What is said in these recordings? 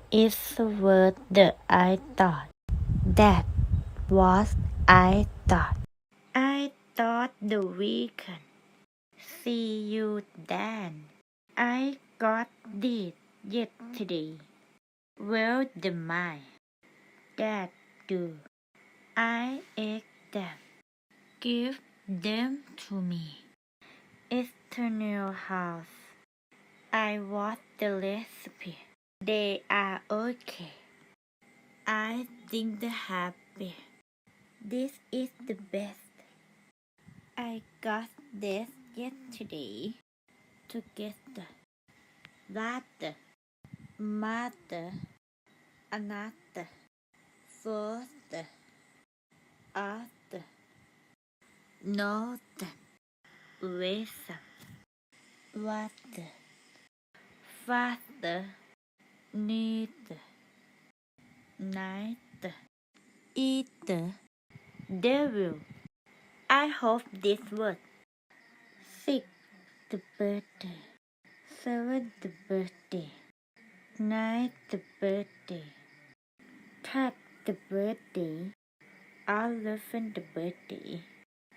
It's worth the I thought. That was I thought. I thought the weekend. See you then. I got it yesterday. Well, the mine. That do. I ate them. Give them to me. External house. I want the recipe. They are okay. I think the happy. This is the best. I got this yesterday. Together. Rather. Mother. Another. Further. Other. Northern. Western. Water. Father. Neither. Neither. Either. Devil. I hope this works. 6. The birthday. 7. The birthday. 9. The birthday. 10. The birthday. 11. The birthday.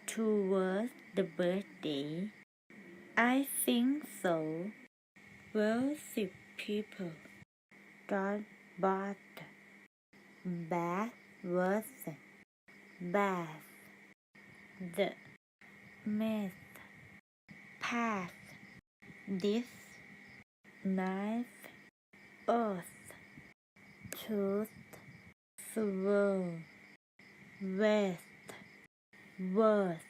Towards the birthday. I think so. Well, 6 people. God bother. Bad version. Bath. The mess. Path. This. Knife. Earth. Truth. Swirl. West. Worth.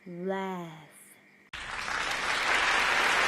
Wrath.